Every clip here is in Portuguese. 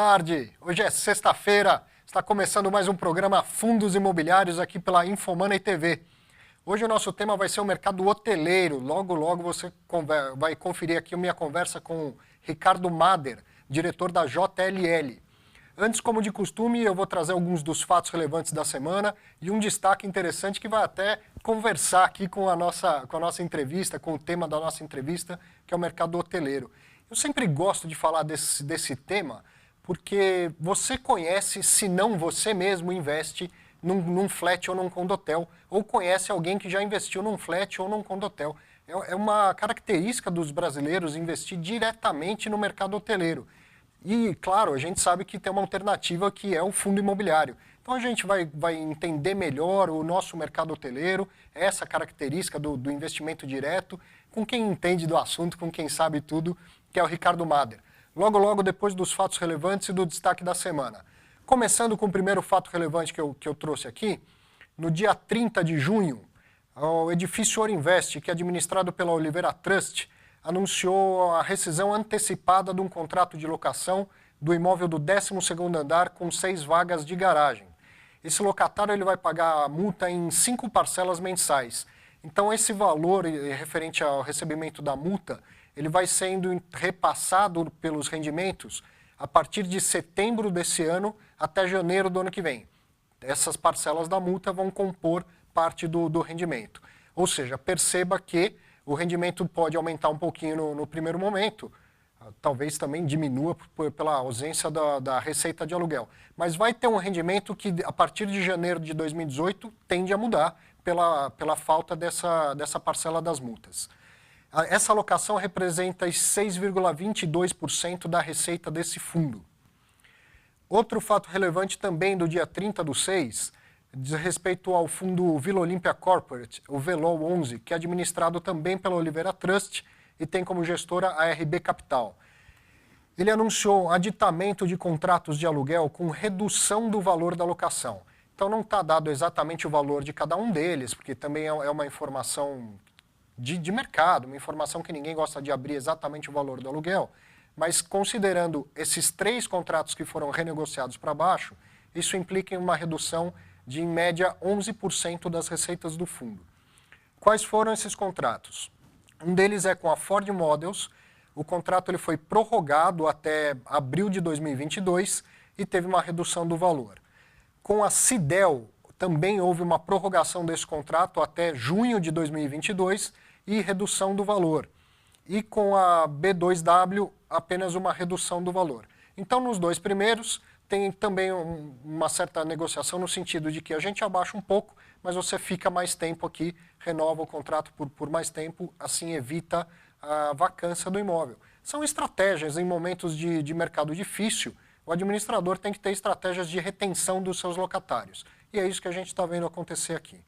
tarde. Hoje é sexta-feira. Está começando mais um programa Fundos Imobiliários aqui pela Infomoney TV. Hoje o nosso tema vai ser o mercado hoteleiro. Logo você vai conferir aqui a minha conversa com o Ricardo Mader, diretor da JLL. Antes, como de costume, eu vou trazer alguns dos fatos relevantes da semana e um destaque interessante que vai até conversar aqui com a nossa entrevista, com o tema da nossa entrevista, que é o mercado hoteleiro. Eu sempre gosto de falar desse tema porque você conhece, se não você mesmo investe num flat ou num condotel, ou conhece alguém que já investiu num flat ou num condotel. É uma característica dos brasileiros investir diretamente no mercado hoteleiro. E, claro, a gente sabe que tem uma alternativa que é o fundo imobiliário. Então a gente vai entender melhor o nosso mercado hoteleiro, essa característica do investimento direto, com quem entende do assunto, com quem sabe tudo, que é o Ricardo Mader. Logo depois dos fatos relevantes e do destaque da semana. Começando com o primeiro fato relevante que eu trouxe aqui, no dia 30 de junho, o edifício Orinvest, que é administrado pela Oliveira Trust, anunciou a rescisão antecipada de um contrato de locação do imóvel do 12º andar com 6 vagas de garagem. Esse locatário ele vai pagar a multa em 5 parcelas mensais. Então esse valor referente ao recebimento da multa, ele vai sendo repassado pelos rendimentos a partir de setembro desse ano até janeiro do ano que vem. Essas parcelas da multa vão compor parte do rendimento. Ou seja, perceba que o rendimento pode aumentar um pouquinho no primeiro momento, talvez também diminua pela ausência da receita de aluguel. Mas vai ter um rendimento que, a partir de janeiro de 2018, tende a mudar pela falta dessa parcela das multas. Essa alocação representa 6,22% da receita desse fundo. Outro fato relevante também do dia 30/6 diz respeito ao fundo Vila Olímpia Corporate, o VELOL 11, que é administrado também pela Oliveira Trust e tem como gestora a RB Capital. Ele anunciou um aditamento de contratos de aluguel com redução do valor da locação. Então não está dado exatamente o valor de cada um deles, porque também é uma informação de mercado, uma informação que ninguém gosta de abrir exatamente o valor do aluguel, mas considerando esses 3 contratos que foram renegociados para baixo, isso implica em uma redução de, em média, 11% das receitas do fundo. Quais foram esses contratos? Um deles é com a Ford Models. O contrato ele foi prorrogado até abril de 2022 e teve uma redução do valor. Com a Cidel, também houve uma prorrogação desse contrato até junho de 2022 e redução do valor. E com a B2W, apenas uma redução do valor. Então, nos 2 primeiros, tem também uma certa negociação no sentido de que a gente abaixa um pouco, mas você fica mais tempo aqui, renova o contrato por mais tempo, assim evita a vacância do imóvel. São estratégias em momentos de mercado difícil. O administrador tem que ter estratégias de retenção dos seus locatários. E é isso que a gente está vendo acontecer aqui.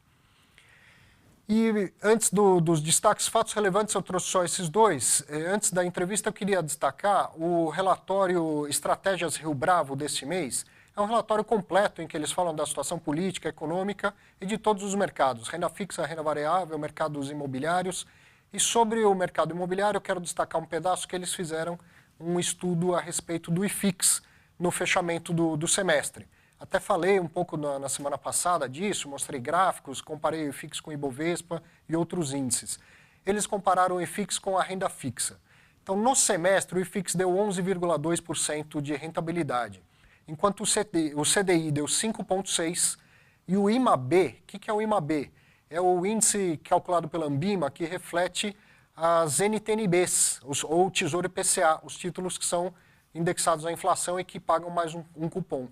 E antes dos destaques, fatos relevantes, eu trouxe só esses 2. Antes da entrevista, eu queria destacar o relatório Estratégias Rio Bravo deste mês. É um relatório completo em que eles falam da situação política, econômica e de todos os mercados, renda fixa, renda variável, mercados imobiliários. E sobre o mercado imobiliário, eu quero destacar um pedaço que eles fizeram um estudo a respeito do IFIX no fechamento do semestre. Até falei um pouco na semana passada disso, mostrei gráficos, comparei o IFIX com o Ibovespa e outros índices. Eles compararam o IFIX com a renda fixa. Então, no semestre, o IFIX deu 11,2% de rentabilidade, enquanto o CDI deu 5,6%, e o IMAB, o que é o IMAB? É o índice calculado pela Ambima que reflete as NTNBs, ou Tesouro IPCA, os títulos que são indexados à inflação e que pagam mais um cupom.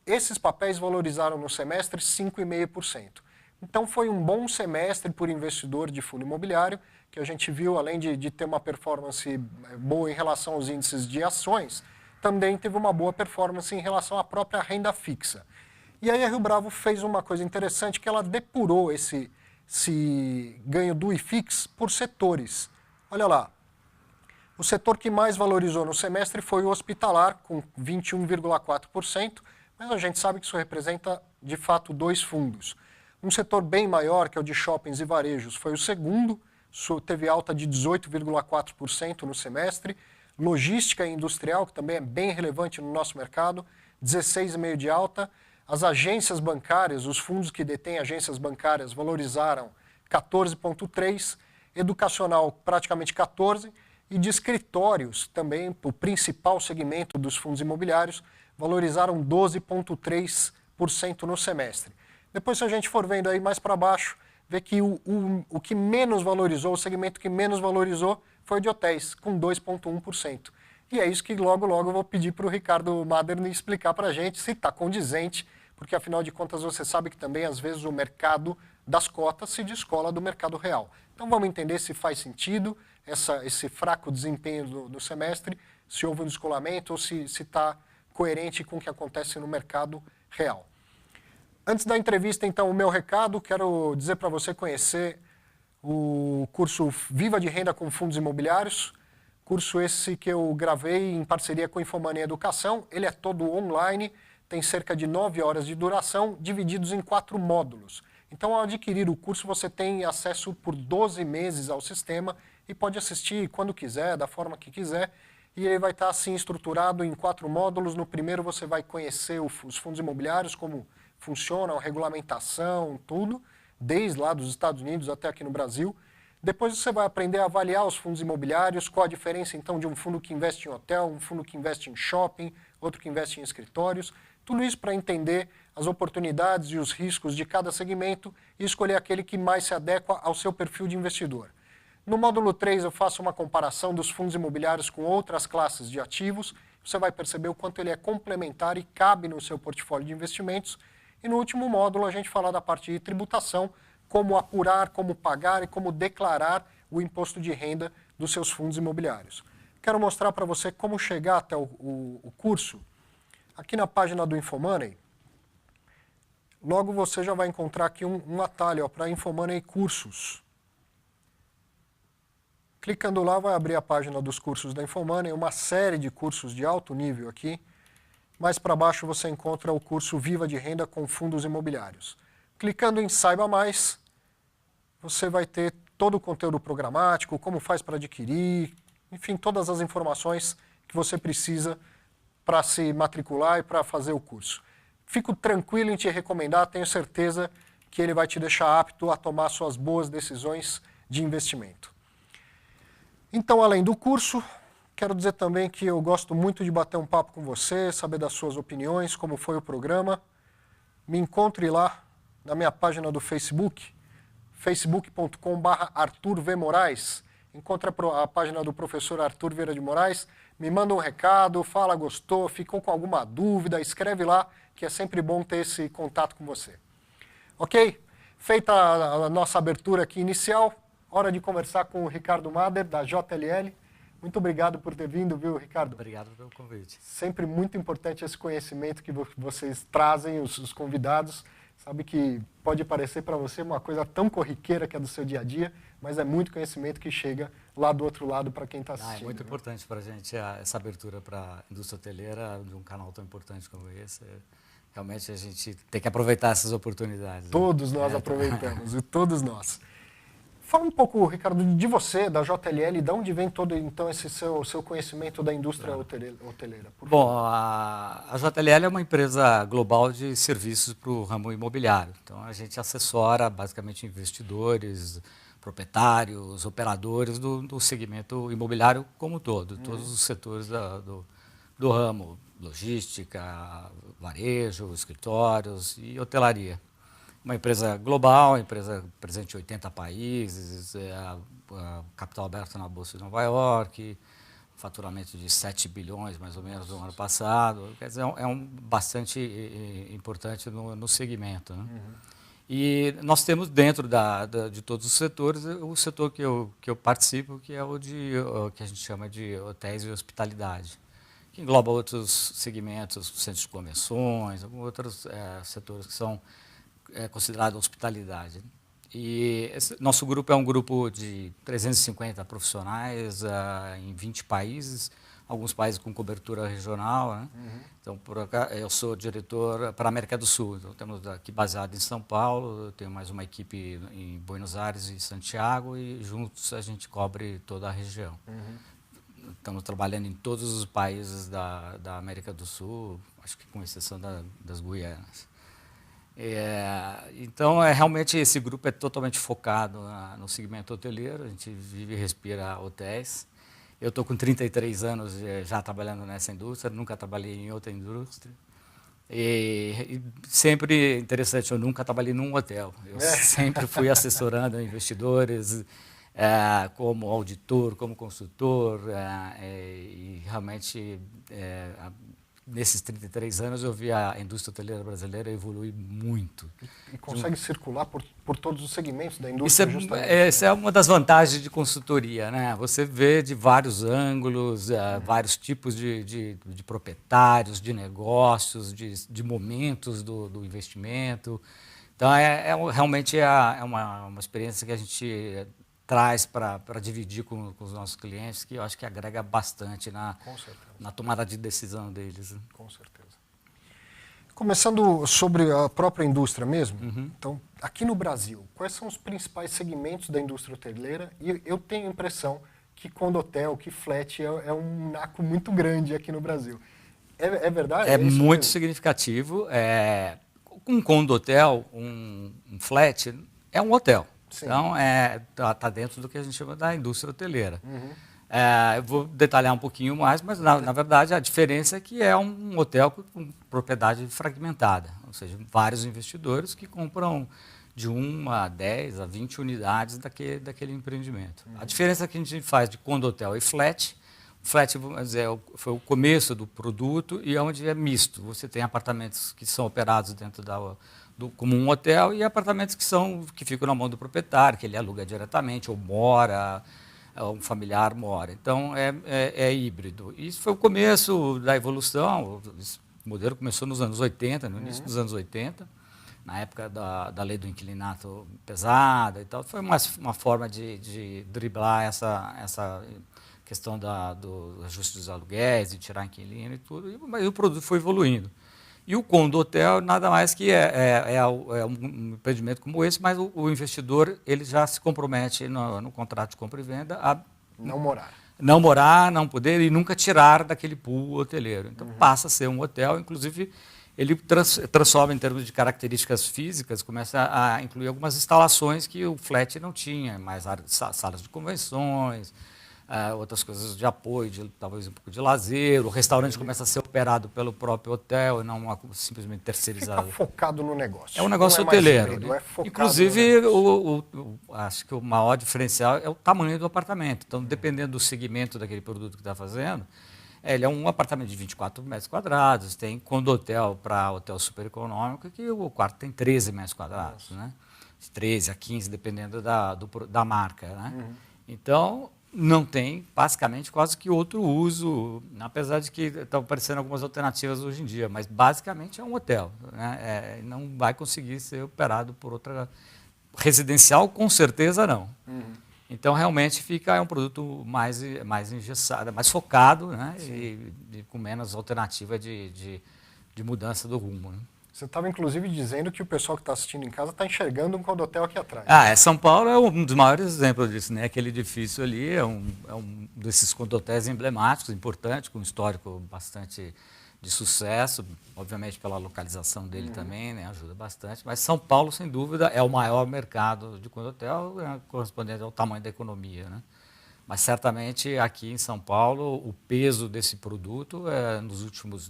Esses papéis valorizaram no semestre 5,5%. Então foi um bom semestre por investidor de fundo imobiliário, que a gente viu, além de ter uma performance boa em relação aos índices de ações, também teve uma boa performance em relação à própria renda fixa. E aí a Rio Bravo fez uma coisa interessante, que ela depurou esse ganho do IFIX por setores. Olha lá, o setor que mais valorizou no semestre foi o hospitalar, com 21,4%, mas a gente sabe que isso representa, de fato, 2 fundos. Um setor bem maior, que é o de shoppings e varejos, foi o segundo, teve alta de 18,4% no semestre. Logística e industrial, que também é bem relevante no nosso mercado, 16,5% de alta. As agências bancárias, os fundos que detêm agências bancárias, valorizaram 14,3%, educacional praticamente 14%, e de escritórios também, o principal segmento dos fundos imobiliários, valorizaram 12,3% no semestre. Depois, se a gente for vendo aí mais para baixo, vê que o que menos valorizou, o segmento que menos valorizou foi o de hotéis, com 2,1%. E é isso que logo eu vou pedir para o Ricardo Maderni explicar para a gente se está condizente, porque afinal de contas você sabe que também às vezes o mercado das cotas se descola do mercado real. Então vamos entender se faz sentido esse fraco desempenho no semestre, se houve um descolamento ou se está coerente com o que acontece no mercado real. Antes da entrevista, então, o meu recado, quero dizer para você conhecer o curso Viva de Renda com Fundos Imobiliários, curso esse que eu gravei em parceria com Infomoney Educação. Ele é todo online, tem cerca de 9 horas de duração, divididos em 4 módulos. Então, ao adquirir o curso, você tem acesso por 12 meses ao sistema e pode assistir quando quiser, da forma que quiser. E ele vai estar assim estruturado em 4 módulos. No primeiro você vai conhecer os fundos imobiliários, como funcionam, a regulamentação, tudo, desde lá dos Estados Unidos até aqui no Brasil. Depois você vai aprender a avaliar os fundos imobiliários, qual a diferença então de um fundo que investe em hotel, um fundo que investe em shopping, outro que investe em escritórios. Tudo isso para entender as oportunidades e os riscos de cada segmento e escolher aquele que mais se adequa ao seu perfil de investidor. No módulo 3 eu faço uma comparação dos fundos imobiliários com outras classes de ativos. Você vai perceber o quanto ele é complementar e cabe no seu portfólio de investimentos. E no último módulo a gente fala da parte de tributação, como apurar, como pagar e como declarar o imposto de renda dos seus fundos imobiliários. Quero mostrar para você como chegar até o curso. Aqui na página do Infomoney, logo você já vai encontrar aqui um atalho para Infomoney Cursos. Clicando lá vai abrir a página dos cursos da Infomoney, uma série de cursos de alto nível aqui. Mais para baixo você encontra o curso Viva de Renda com Fundos Imobiliários. Clicando em Saiba Mais, você vai ter todo o conteúdo programático, como faz para adquirir, enfim, todas as informações que você precisa para se matricular e para fazer o curso. Fico tranquilo em te recomendar, tenho certeza que ele vai te deixar apto a tomar suas boas decisões de investimento. Então, além do curso, quero dizer também que eu gosto muito de bater um papo com você, saber das suas opiniões, como foi o programa. Me encontre lá na minha página do Facebook, facebook.com/ArthurVMoraes. Encontre a página do professor Arthur Vieira de Moraes, me manda um recado, fala, gostou, ficou com alguma dúvida, escreve lá, que é sempre bom ter esse contato com você. Ok? Feita a nossa abertura aqui inicial, hora de conversar com o Ricardo Mader, da JLL. Muito obrigado por ter vindo, viu, Ricardo? Obrigado pelo convite. Sempre muito importante esse conhecimento que vocês trazem, os convidados. Sabe que pode parecer para você uma coisa tão corriqueira que é do seu dia a dia, mas é muito conhecimento que chega lá do outro lado para quem está assistindo. É muito importante para a gente essa abertura para a indústria hoteleira de um canal tão importante como esse. Realmente a gente tem que aproveitar essas oportunidades. Todos nós aproveitamos, e todos nós. Fala um pouco, Ricardo, de você, da JLL, de onde vem todo então esse seu conhecimento da indústria hoteleira? Bom, a JLL é uma empresa global de serviços para o ramo imobiliário. Então, a gente assessora basicamente investidores, proprietários, operadores do segmento imobiliário como um todo, todos os setores do ramo, logística, varejo, escritórios e hotelaria. Uma empresa global, empresa presente em 80 países, capital aberto na Bolsa de Nova York, faturamento de 7 bilhões mais ou menos no ano passado. Quer dizer, bastante importante no segmento. Né? E nós temos dentro de todos os setores, o setor que eu participo, que é o que a gente chama de hotéis e hospitalidade, que engloba outros segmentos, centros de convenções, alguns outros setores que são considerados hospitalidade. E nosso grupo é um grupo de 350 profissionais em 20 países, alguns países com cobertura regional. Né? Então, eu sou diretor para a América do Sul. Então, temos aqui baseado em São Paulo, eu tenho mais uma equipe em Buenos Aires e Santiago, e juntos a gente cobre toda a região. estamos trabalhando em todos os países da América do Sul, acho que com exceção das Guianas. Então, realmente, esse grupo é totalmente focado no segmento hoteleiro, a gente vive e respira hotéis. Eu estou com 33 anos já trabalhando nessa indústria, nunca trabalhei em outra indústria. E sempre interessante, eu nunca trabalhei num hotel. Eu sempre fui assessorando investidores, como auditor, como consultor, e realmente, nesses 33 anos, eu vi a indústria hoteleira brasileira evoluir muito. E consegue circular por todos os segmentos da indústria, justamente. Essa é uma das vantagens de consultoria, né? Você vê de vários ângulos, vários tipos de proprietários, de negócios, de momentos do investimento. Então, realmente é uma experiência que a gente traz para dividir com os nossos clientes, que eu acho que agrega bastante na tomada de decisão deles. Com certeza. Começando sobre a própria indústria mesmo, então, aqui no Brasil, quais são os principais segmentos da indústria hoteleira? E eu tenho a impressão que condotel, que flat é um naco muito grande aqui no Brasil. É verdade? É muito significativo. Um condotel, um flat, é um hotel. Sim. Então, está dentro do que a gente chama da indústria hoteleira. Eu vou detalhar um pouquinho mais, mas, na verdade, a diferença é que é um hotel com propriedade fragmentada, ou seja, vários investidores que compram de 1 a 10 a 20 unidades daquele empreendimento. A diferença que a gente faz de condotel e flat, vamos dizer, foi o começo do produto e é onde é misto. Você tem apartamentos que são operados dentro como um hotel e apartamentos que ficam na mão do proprietário, que ele aluga diretamente ou mora, um familiar mora. Então, é híbrido. Isso foi o começo da evolução. Esse modelo começou nos anos 80, no início dos anos 80, na época da lei do inquilinato pesada e tal. Foi uma forma de driblar essa questão do ajuste dos aluguéis, de tirar inquilino e tudo, mas o produto foi evoluindo. E o condotel nada mais que um empreendimento como esse, mas o investidor ele já se compromete no contrato de compra e venda a não morar, não poder e nunca tirar daquele pool hoteleiro. Então passa a ser um hotel, inclusive ele transforma em termos de características físicas, começa a incluir algumas instalações que o flat não tinha, mais salas de convenções, outras coisas de apoio, talvez um pouco de lazer. O restaurante começa a ser operado pelo próprio hotel e não simplesmente terceirizado. Fica focado no negócio. É um negócio hoteleiro. Inclusive, acho que o maior diferencial é o tamanho do apartamento. Então, dependendo do segmento daquele produto que está fazendo, ele é um apartamento de 24 metros quadrados, tem condotel para hotel super econômico, que o quarto tem 13 metros quadrados, né? De 13 a 15, dependendo da marca, né? Então, não tem, basicamente, quase que outro uso, apesar de que estão aparecendo algumas alternativas hoje em dia, mas basicamente é um hotel, né? Não vai conseguir ser operado por outra residencial, com certeza não. Então, realmente, é um produto mais engessado, mais focado, né? E com menos alternativa de mudança do rumo, né? Você estava, inclusive, dizendo que o pessoal que está assistindo em casa está enxergando um condotel aqui atrás. São Paulo é um dos maiores exemplos disso, né? Aquele edifício ali é um desses condotéis emblemáticos, importante, com um histórico bastante de sucesso, obviamente pela localização dele também, né? Ajuda bastante. Mas São Paulo, sem dúvida, é o maior mercado de condotel, correspondente ao tamanho da economia, né? Mas certamente aqui em São Paulo o peso desse produto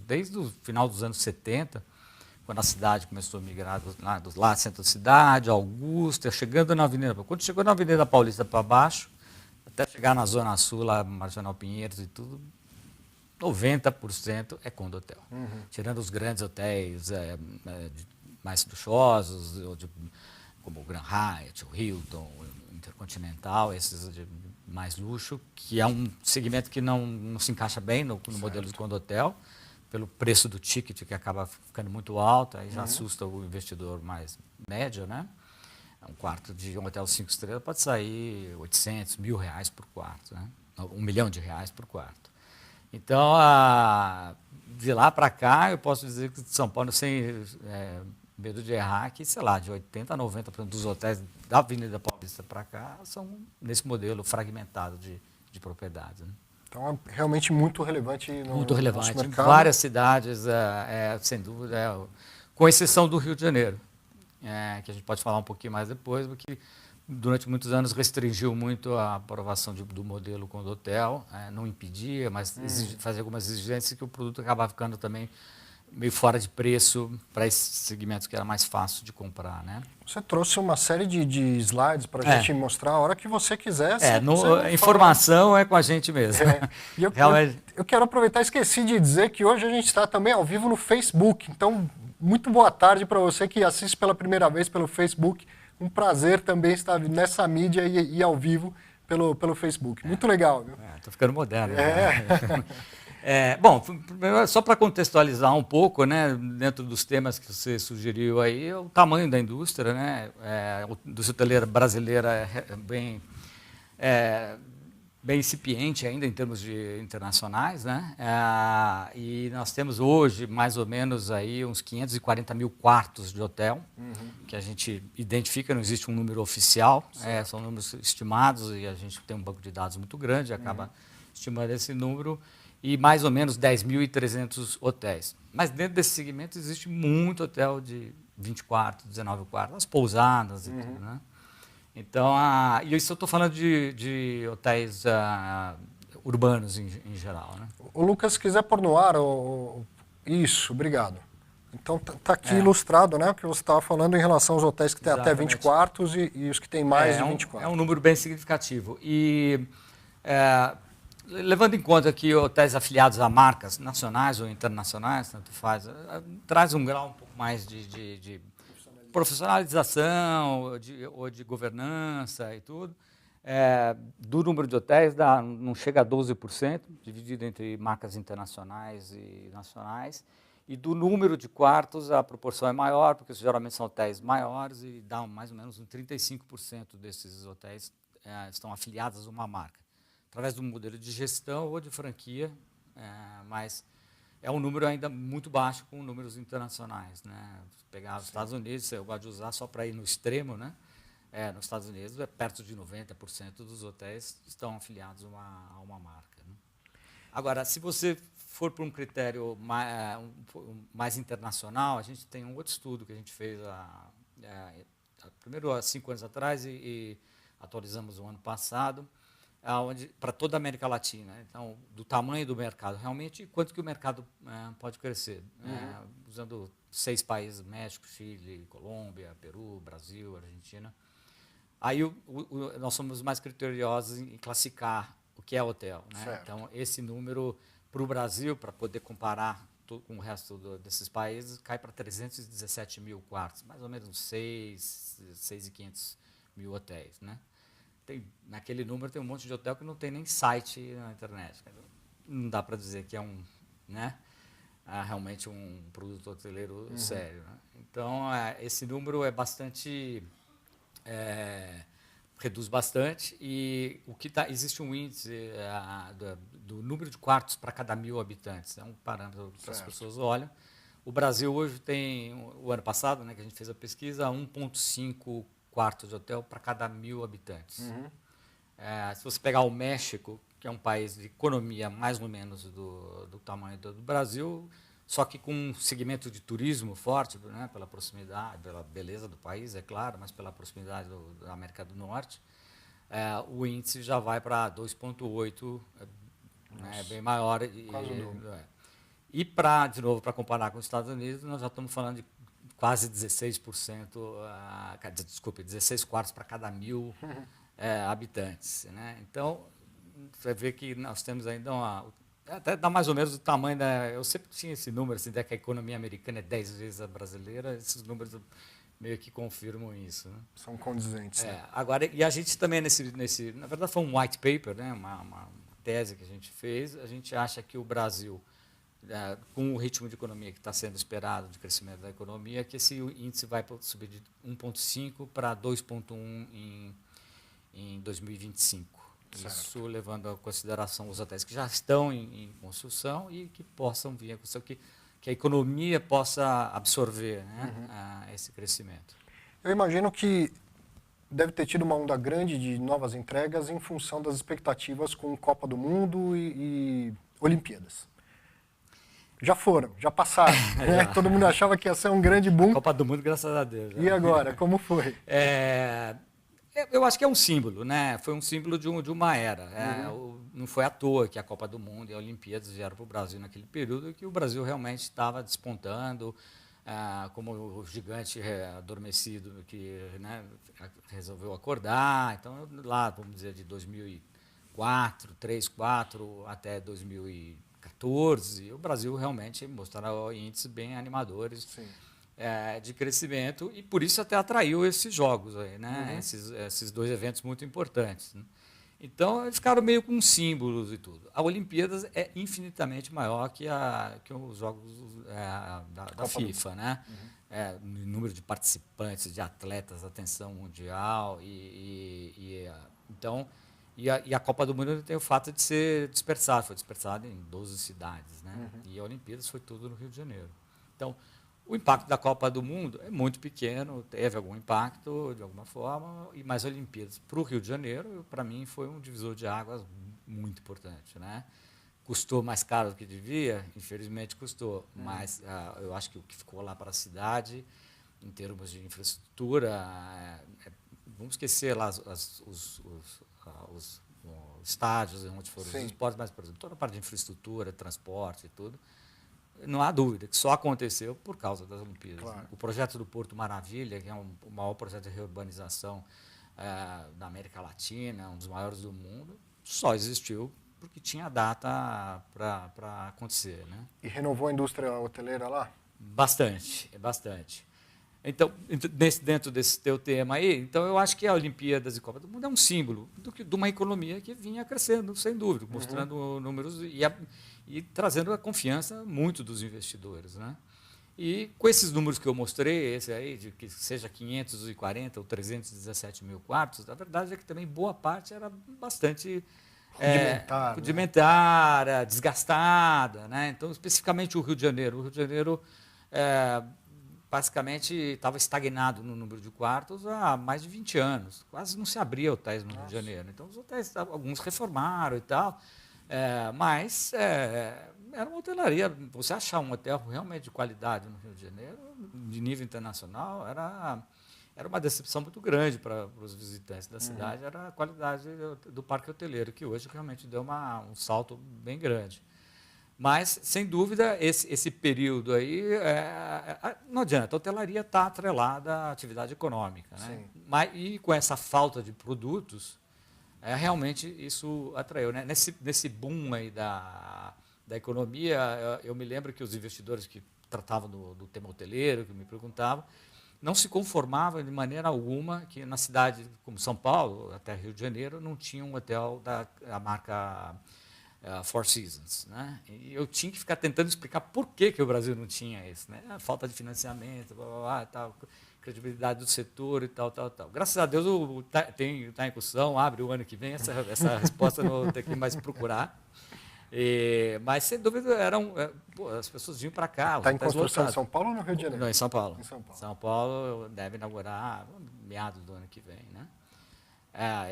desde o final dos anos 70, quando a cidade começou a migrar do lado centro da cidade, Augusta, chegando na Avenida. Quando chegou na Avenida Paulista para baixo, até chegar na Zona Sul, lá, Marginal Pinheiros e tudo, 90% é condotel. Tirando os grandes hotéis mais luxuosos, como o Grand Hyatt, o Hilton, o Intercontinental, esses de mais luxo, que é um segmento que não se encaixa bem no modelo de condotel, pelo preço do ticket, que acaba ficando muito alto, aí já assusta o investidor mais médio, né? Um quarto de um hotel 5 estrelas pode sair 800, R$1.000 por quarto, né? R$1 milhão por quarto. Então, de lá para cá, eu posso dizer que São Paulo, sem medo de errar, que, sei lá, de 80% a 90% dos hotéis da Avenida Paulista para cá são nesse modelo fragmentado de propriedades, né? Então, é realmente muito relevante Muito relevante. nosso Em mercado. várias cidades, sem dúvida, com exceção do Rio de Janeiro, que a gente pode falar um pouquinho mais depois, porque durante muitos anos restringiu muito a aprovação do modelo Condotel, não impedia, mas fazia algumas exigências que o produto acabava ficando também meio fora de preço para esses segmentos que era mais fácil de comprar, né? Você trouxe uma série de slides para a gente mostrar a hora que você quiser. Informação é com a gente mesmo. E eu quero aproveitar, esqueci de dizer que hoje a gente está também ao vivo no Facebook. Então, muito boa tarde para você que assiste pela primeira vez pelo Facebook. Um prazer também estar nessa mídia e ao vivo pelo Facebook. Muito legal, viu? Estou ficando moderno. Bom, só para contextualizar um pouco, né, dentro dos temas que você sugeriu aí, o tamanho da indústria, né, a indústria hoteleira brasileira é bem incipiente ainda em termos de internacionais, né, e nós temos hoje mais ou menos aí uns 540 mil quartos de hotel, que a gente identifica, não existe um número oficial, são números estimados e a gente tem um banco de dados muito grande, acaba estimando esse número, e mais ou menos 10.300 hotéis. Mas dentro desse segmento existe muito hotel de 20 quartos, 19 quartos, as pousadas e tudo, né? Então, e isso eu estou falando de hotéis urbanos em geral, né? O Lucas, se quiser pôr no ar, isso, obrigado. Então, está aqui ilustrado, né, o que você estava falando em relação aos hotéis que têm até 20 quartos e os que têm mais de 20 quartos. É um número bem significativo. E levando em conta que hotéis afiliados a marcas nacionais ou internacionais, tanto faz, traz um grau um pouco mais de profissionalização ou de governança e tudo. Do número de hotéis, não chega a 12%, dividido entre marcas internacionais e nacionais. E do número de quartos, a proporção é maior, porque geralmente são hotéis maiores e dá mais ou menos 35% desses hotéis estão afiliados a uma marca, através de um modelo de gestão ou de franquia, mas é um número ainda muito baixo com números internacionais, né? Se pegar os Estados Unidos, eu gosto de usar só para ir no extremo, né? Nos Estados Unidos, perto de 90% dos hotéis estão afiliados a uma marca, né? Agora, se você for para um critério mais internacional, a gente tem um outro estudo que a gente fez primeiro há 5 anos atrás e atualizamos o ano passado, para toda a América Latina. Então, do tamanho do mercado realmente, quanto que o mercado pode crescer. Usando 6 países, México, Chile, Colômbia, Peru, Brasil, Argentina. Aí nós somos mais criteriosos em classificar o que é hotel, né? Então, esse número para o Brasil, para poder comparar com o resto desses países, cai para 317 mil quartos, mais ou menos 6.500 mil hotéis, né? Naquele número tem um monte de hotel que não tem nem site na internet. Não dá para dizer que é realmente um produto hoteleiro sério, né? Então, esse número é bastante... reduz bastante e existe um índice do número de quartos para cada 1.000 habitantes. É um parâmetro que as pessoas olham. O Brasil hoje tem, o ano passado, né, que a gente fez a pesquisa, 1,5 quartos de hotel para cada 1.000 habitantes. Se você pegar o México, que é um país de economia mais ou menos do tamanho do Brasil, só que com um segmento de turismo forte, né, pela proximidade, pela beleza do país, é claro, mas pela proximidade da América do Norte, o índice já vai para 2,8, né, bem maior. E de novo, para comparar com os Estados Unidos, nós já estamos falando de quase 16%, 16 quartos para cada 1.000 habitantes, né? Então, você vê que nós temos ainda até dá mais ou menos o tamanho eu sempre tinha esse número, assim, que a economia americana é 10 vezes a brasileira, esses números meio que confirmam isso, né? São condizentes. Né? Agora, e a gente também, na verdade foi um white paper, né? uma tese que a gente fez, a gente acha que o Brasil, com o ritmo de economia que está sendo esperado, de crescimento da economia, que esse índice vai subir de 1,5 para 2,1 em 2025. Certo. Isso levando em consideração os hotéis que já estão em construção e que possam vir a construção, que a economia possa absorver, né, esse crescimento. Eu imagino que deve ter tido uma onda grande de novas entregas em função das expectativas com Copa do Mundo e Olimpíadas. Já foram, já passaram. Né? Todo mundo achava que ia ser um grande boom. Copa do Mundo, graças a Deus. E agora, como foi? Eu acho que é um símbolo, né? Foi um símbolo de uma era. Não foi à toa que a Copa do Mundo e a Olimpíadas vieram para o Brasil naquele período e que o Brasil realmente estava despontando como o gigante adormecido que, né, resolveu acordar. Então, lá, vamos dizer, de 2004, 3, 4 até 2014, o Brasil realmente mostrava índices bem animadores de crescimento e por isso até atraiu esses jogos aí, né? Esses dois eventos muito importantes, né? Então eles ficaram meio com símbolos e tudo. A Olimpíadas é infinitamente maior que os jogos da FIFA, né? No número de participantes, de atletas, atenção mundial então a Copa do Mundo tem o fato de ser dispersada, foi dispersada em 12 cidades, né? E a Olimpíadas foi tudo no Rio de Janeiro. Então, o impacto da Copa do Mundo é muito pequeno, teve algum impacto de alguma forma, mas a Olimpíadas para o Rio de Janeiro, para mim, foi um divisor de águas muito importante, né? Custou mais caro do que devia, infelizmente custou, mas eu acho que o que ficou lá para a cidade, em termos de infraestrutura, vamos esquecer lá os estádios onde foram os esportes, mas, por exemplo, toda a parte de infraestrutura, transporte e tudo, não há dúvida que só aconteceu por causa das Olimpíadas. Claro. Né? O projeto do Porto Maravilha, que é o maior projeto de reurbanização da América Latina, um dos maiores do mundo, só existiu porque tinha data para acontecer. Né? E renovou a indústria hoteleira lá? Bastante, bastante. Então, dentro desse teu tema aí, então eu acho que a Olimpíadas e Copa do Mundo é um símbolo de uma economia que vinha crescendo, sem dúvida, mostrando números e trazendo a confiança muito dos investidores. Né? E com esses números que eu mostrei, esse aí, de que seja 540 ou 317 mil quartos, a verdade é que também boa parte era bastante rudimentar, desgastada. Né? Então, especificamente o Rio de Janeiro. Basicamente estava estagnado no número de quartos há mais de 20 anos. Quase não se abria hotéis no Rio de Janeiro. Então, os hotéis, alguns reformaram e tal, mas era uma hotelaria. Você achar um hotel realmente de qualidade no Rio de Janeiro, de nível internacional, era uma decepção muito grande para os visitantes da cidade. Era a qualidade do parque hoteleiro, que hoje realmente deu um salto bem grande. Mas, sem dúvida, esse período aí, não adianta, a hotelaria está atrelada à atividade econômica. Né? E com essa falta de produtos, realmente isso atraiu. Né? Nesse boom aí da economia, eu me lembro que os investidores que tratavam do tema hoteleiro, que me perguntavam, não se conformavam de maneira alguma que na cidade como São Paulo, até Rio de Janeiro, não tinha um hotel da marca Four Seasons, né? E eu tinha que ficar tentando explicar por que o Brasil não tinha isso, né? A falta de financiamento, tal, credibilidade do setor e tal. Graças a Deus está em discussão, abre o ano que vem, essa resposta não vou ter que mais procurar. Mas, sem dúvida, as pessoas vinham para cá. Está em construção em São Paulo ou no Rio de Janeiro? Não, em São Paulo. Em São Paulo. São Paulo deve inaugurar meados do ano que vem, né?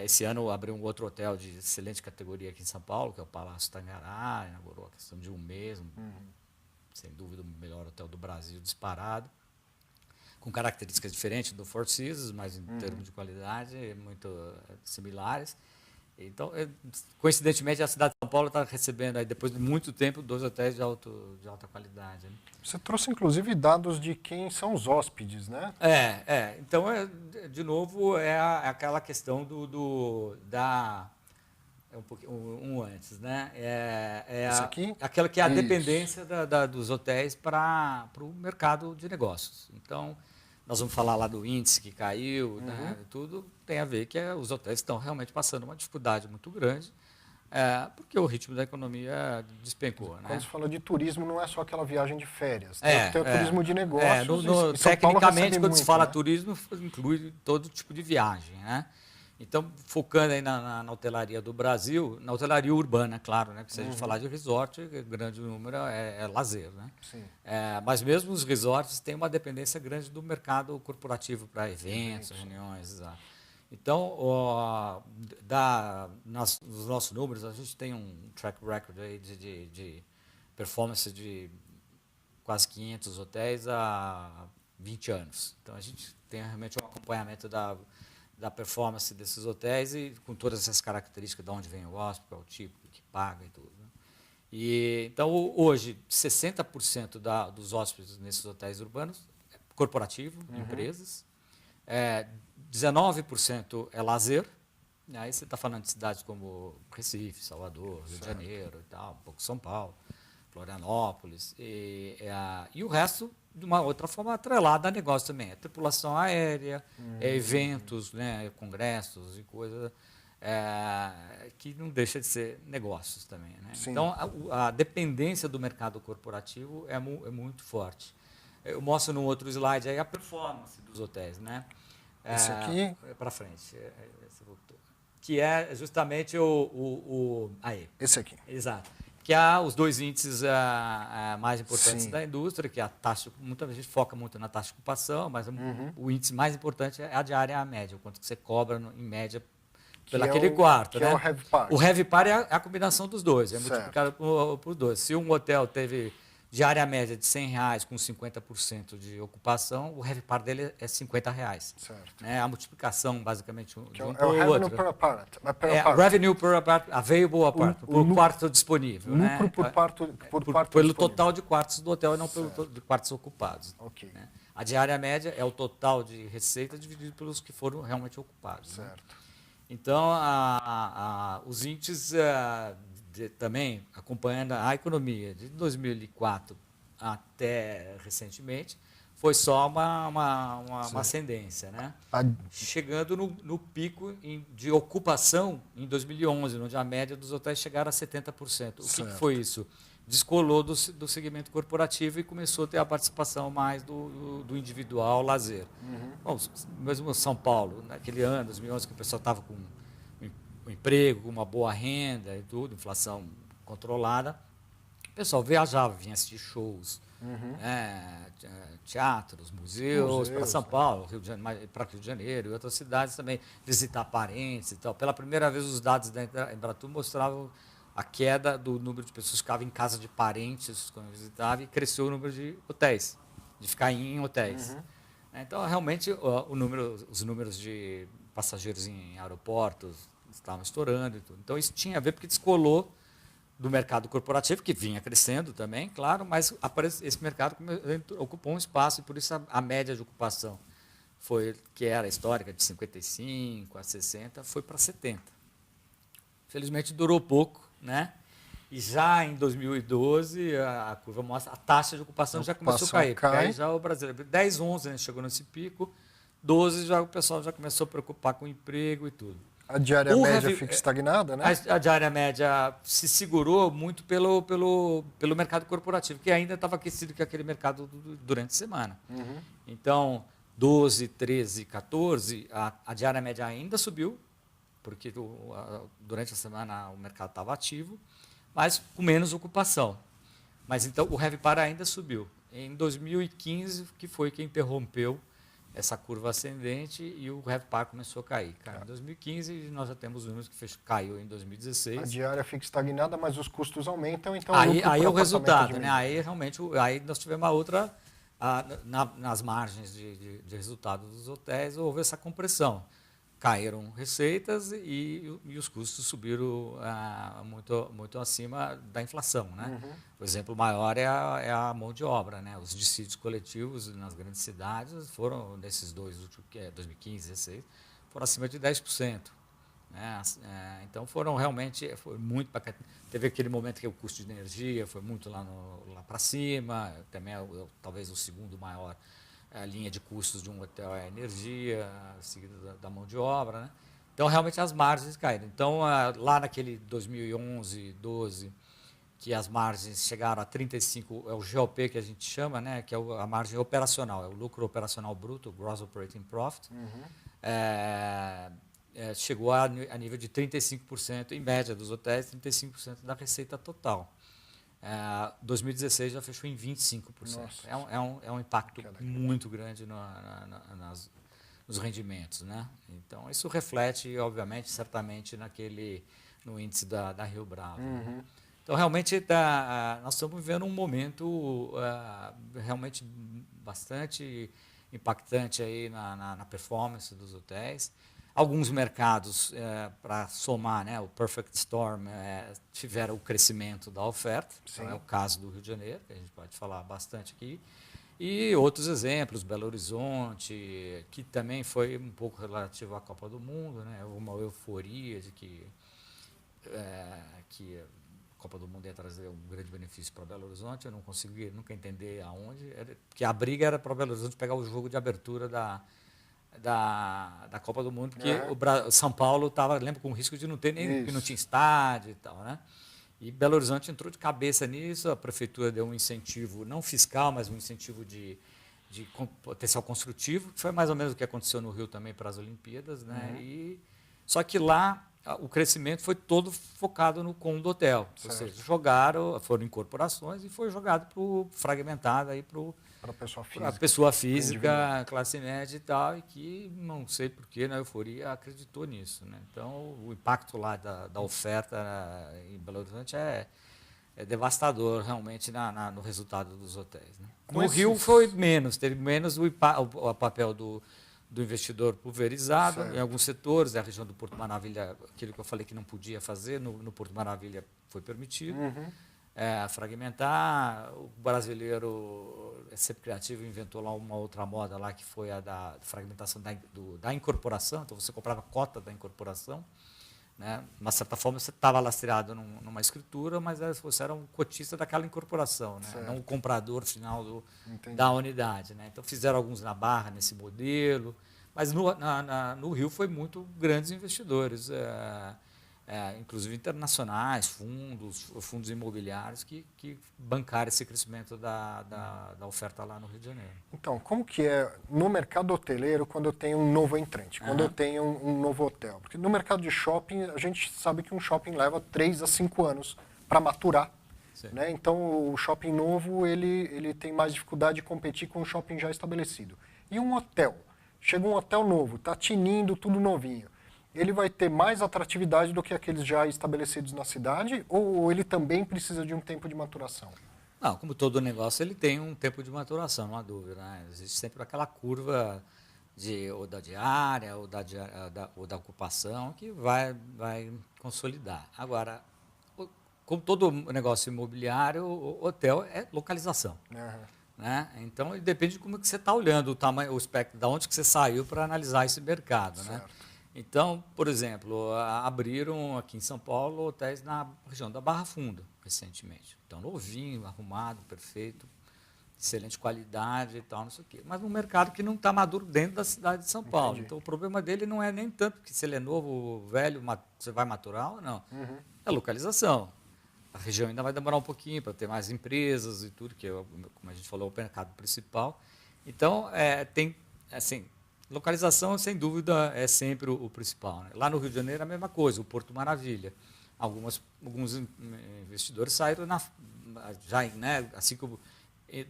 Esse ano abriu um outro hotel de excelente categoria aqui em São Paulo, que é o Palácio Tangará, inaugurou a questão de um mês, sem dúvida o melhor hotel do Brasil, disparado, com características diferentes do Four Seasons, mas em termos de qualidade muito similares. Então, coincidentemente, a cidade de São Paulo está recebendo, aí, depois de muito tempo, 2 hotéis de alta qualidade. Né? Você trouxe, inclusive, dados de quem são os hóspedes, né? Então, de novo, aquela questão um antes, né? Isso aqui? Aquela que é a dependência dos hotéis para o mercado de negócios. Então, nós vamos falar lá do índice que caiu, né? Tudo tem a ver que os hotéis estão realmente passando uma dificuldade muito grande, porque o ritmo da economia despencou. Né? Quando você fala de turismo, não é só aquela viagem de férias, tem o turismo de negócios. Tecnicamente, quando se fala turismo, inclui todo tipo de viagem. Né? Então, focando aí na hotelaria do Brasil, na hotelaria urbana, claro, né? Porque se a gente falar de resort, o grande número é lazer. Né? Sim. Mas mesmo os resorts têm uma dependência grande do mercado corporativo para eventos, reuniões. Então, nos nossos números, a gente tem um track record aí de performance de quase 500 hotéis há 20 anos. Então, a gente tem realmente um acompanhamento da performance desses hotéis e com todas essas características de onde vem o hóspede, qual é o tipo, o que paga e tudo. Né? Então, hoje, 60% dos hóspedes nesses hotéis urbanos é corporativo, empresas, 19% é lazer. Aí você está falando de cidades como Recife, Salvador, Rio de Janeiro, e tal, um pouco São Paulo, Florianópolis. E o resto, de uma outra forma, atrelada a negócio também. É tripulação aérea, eventos, né, congressos e coisas que não deixa de ser negócios também. Né? Então, a dependência do mercado corporativo é muito forte. Eu mostro no outro slide aí a performance dos hotéis. Né? Esse aqui? Para frente. Esse voltou. Que é justamente aí. Esse aqui. Exato. Que os dois índices mais importantes da indústria, que é a taxa, muita gente foca muito na taxa de ocupação, mas o índice mais importante é a diária média, o quanto que você cobra em média pelaquele quarto. Que né? é o RevPAR. O RevPAR é a combinação dos dois, é multiplicado por dois. Se um hotel teve diária média de R$100 com 50% de ocupação, o RevPAR dele é R$50. Certo. Né? A multiplicação, basicamente, de um é o revenue outro. per apartment. Revenue per apartment, available apartment, por quarto disponível. Lucro né? por quarto Pelo disponível. total de quartos do hotel e não pelo de quartos ocupados. Okay. Né? A diária média é o total de receita dividido pelos que foram realmente ocupados. Certo. Né? Então, os índices também, acompanhando a economia de 2004 até recentemente, foi só uma ascendência. Né? Chegando no pico de ocupação em 2011, onde a média dos hotéis chegaram a 70%. O que foi isso? Descolou do segmento corporativo e começou a ter a participação mais do individual lazer. Bom, mesmo São Paulo, naquele ano, 2011, que o pessoal estava com um emprego, com uma boa renda e tudo, inflação controlada, o pessoal viajava, vinha assistir shows, teatros, museus para São Paulo, para Rio de Janeiro e outras cidades também, visitar parentes e tal. Pela primeira vez, os dados da Embratur mostravam a queda do número de pessoas que ficavam em casa de parentes quando visitavam e cresceu o número de hotéis, de ficar em hotéis. Então, realmente, os números de passageiros em aeroportos estavam estourando e tudo. Então, isso tinha a ver porque descolou do mercado corporativo, que vinha crescendo também, claro, mas esse mercado ocupou um espaço e, por isso, a média de ocupação, que era histórica, de 55 a 60, foi para 70. Felizmente, durou pouco, né? E já em 2012, a curva mostra, a taxa de ocupação já começou a cair. Porque aí já o brasileiro, 10, 11, né, chegou nesse pico, 12 já o pessoal já começou a preocupar com o emprego e tudo. A diária média fica estagnada, né? A diária média se segurou muito pelo mercado corporativo, que ainda estava aquecido com aquele mercado durante a semana. Então, 12, 13, 14, a diária média ainda subiu, porque durante a semana o mercado estava ativo, mas com menos ocupação. Mas então o RevPAR ainda subiu. Em 2015, que foi que interrompeu essa curva ascendente e o RevPAR começou a cair. Em 2015, nós já temos números que caiu em 2016. A diária fica estagnada, mas os custos aumentam, então aí é o resultado. Né? Aí realmente nós tivemos uma outra... nas margens de resultado dos hotéis, houve essa compressão. Caíram receitas e os custos subiram muito acima da inflação. Né? O exemplo maior é a mão de obra. Né? Os dissídios coletivos nas grandes cidades foram, nesses dois últimos, 2015 e 2016, foram acima de 10%. Né? Então, foi muito bacana. Teve aquele momento que o custo de energia foi muito lá para cima, também talvez o segundo maior. A linha de custos de um hotel é a energia, seguida da mão de obra. Né? Então, realmente, as margens caíram. Então, lá naquele 2011, 12, que as margens chegaram a 35%, é o GOP que a gente chama, né? Que é a margem operacional, é o lucro operacional bruto, o Gross Operating Profit, chegou a nível de 35%, em média dos hotéis, 35% da receita total. 2016 já fechou em 25%. É um impacto muito grande nos rendimentos, né? Então, isso reflete, obviamente, certamente no índice da Rio Bravo. Né? Então, realmente, nós estamos vivendo um momento realmente bastante impactante aí na performance dos hotéis. Alguns mercados, para somar, né, o Perfect Storm, tiveram o crescimento da oferta. Então, é o caso do Rio de Janeiro, que a gente pode falar bastante aqui. E outros exemplos, Belo Horizonte, que também foi um pouco relativo à Copa do Mundo, né? Uma euforia de que a Copa do Mundo ia trazer um grande benefício para Belo Horizonte. Eu não consegui nunca entender aonde, porque a briga era para Belo Horizonte pegar o jogo de abertura da Copa do Mundo, porque o São Paulo estava, lembra, com risco de não ter nem, que não tinha estádio e tal, né? E Belo Horizonte entrou de cabeça nisso, a prefeitura deu um incentivo, não fiscal, mas um incentivo de potencial construtivo, que foi mais ou menos o que aconteceu no Rio também para as Olimpíadas, né? Só que lá o crescimento foi todo focado no condo hotel, ou seja, foram incorporações e foi jogado fragmentado aí para a pessoa física, classe média e tal, e que não sei porquê, na euforia, acreditou nisso. Né? Então, o impacto lá da oferta em Belo Horizonte é devastador, realmente, no resultado dos hotéis. Né? No Rio foi menos, teve menos o papel do investidor pulverizado em alguns setores, a região do Porto Maravilha, aquilo que eu falei que não podia fazer, no Porto Maravilha foi permitido. Fragmentar, o brasileiro é sempre criativo, inventou lá uma outra moda lá que foi a da fragmentação da incorporação, então você comprava cota da incorporação, né? De uma certa forma você estava lastreado numa escritura, mas você era um cotista daquela incorporação, né? Não o comprador final da unidade. Né? Então fizeram alguns na Barra nesse modelo, mas no Rio foi muito grandes investidores, inclusive internacionais, fundos imobiliários que bancaram esse crescimento da oferta lá no Rio de Janeiro. Então, como que é no mercado hoteleiro quando eu tenho um novo entrante, quando eu tenho um novo hotel? Porque no mercado de shopping, a gente sabe que um shopping leva 3 a 5 anos para maturar. Né? Então, o shopping novo ele tem mais dificuldade de competir com o shopping já estabelecido. E um hotel? Chega um hotel novo, está tinindo, tudo novinho. Ele vai ter mais atratividade do que aqueles já estabelecidos na cidade, ou ele também precisa de um tempo de maturação? Não, como todo negócio, ele tem um tempo de maturação, não há dúvida. Né? Existe sempre aquela curva ou da diária ou da ocupação que vai consolidar. Agora, como todo negócio imobiliário, o hotel é localização. Né? Então, depende de como que você está olhando, o tamanho, o espectro, de onde que você saiu para analisar esse mercado. Né? Então, por exemplo, abriram aqui em São Paulo hotéis na região da Barra Funda, recentemente. Então, novinho, arrumado, perfeito, excelente qualidade e tal, não sei o quê. Mas um mercado que não está maduro dentro da cidade de São Paulo. Então, o problema dele não é nem tanto que se ele é novo ou velho, você vai maturar ou não. É a localização. A região ainda vai demorar um pouquinho para ter mais empresas e tudo, que, como a gente falou, é o mercado principal. Então, tem, assim... Localização, sem dúvida, é sempre o principal. Né? Lá no Rio de Janeiro, a mesma coisa, o Porto Maravilha. Alguns investidores saíram assim como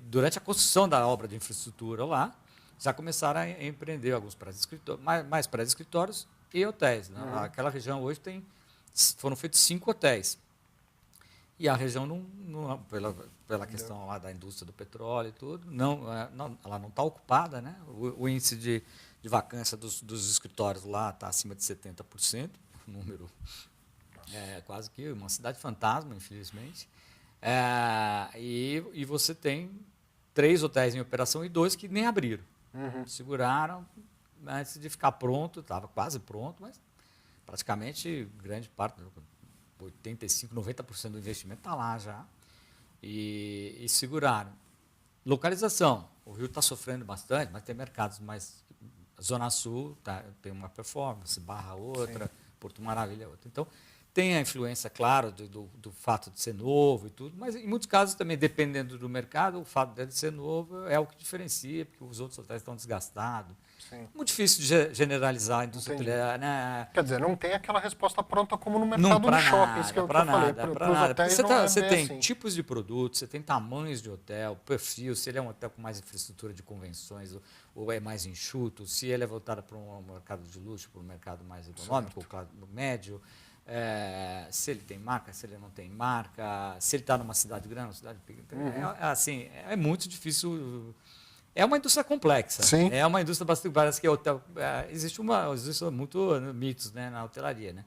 durante a construção da obra de infraestrutura lá, já começaram a empreender alguns mais pré-escritórios e hotéis. Né? Aquela região hoje foram feitos 5 hotéis. E a região, pela questão lá da indústria do petróleo e tudo, ela não está ocupada. Né? O índice de vacância dos escritórios lá está acima de 70%, número quase que uma cidade fantasma, infelizmente. E você tem 3 hotéis em operação e 2 que nem abriram. Seguraram antes de ficar pronto, estava quase pronto, mas praticamente grande parte, 85%, 90% do investimento está lá já, e seguraram. Localização, o Rio está sofrendo bastante, mas tem mercados mais... Zona Sul tem uma performance, Barra outra, Porto Maravilha outra. Então, Tem a influência, claro, do fato de ser novo e tudo, mas em muitos casos também, dependendo do mercado, o fato dele ser novo é o que diferencia, porque os outros hotéis estão desgastados. Sim. Muito difícil de generalizar a indústria Entendi. hoteleira, né? Quer dizer, não tem aquela resposta pronta como no Não mercado para de shoppings, que nada, eu para falei. nada, para Para os nada. hotéis Você, não é você bem tem assim. tipos de produtos, você tem tamanhos de hotel, perfil, se ele é um hotel com mais infraestrutura de convenções ou é mais enxuto, se ele é voltado para um mercado de luxo, para um mercado mais econômico, ou claro, médio, se ele tem marca, se ele não tem marca, se ele está numa cidade grande, uma cidade pequena. Assim, é muito difícil. É uma indústria complexa. Sim. É uma indústria bastante. Parece que hotel. Existe muito mitos, né, na hotelaria, né?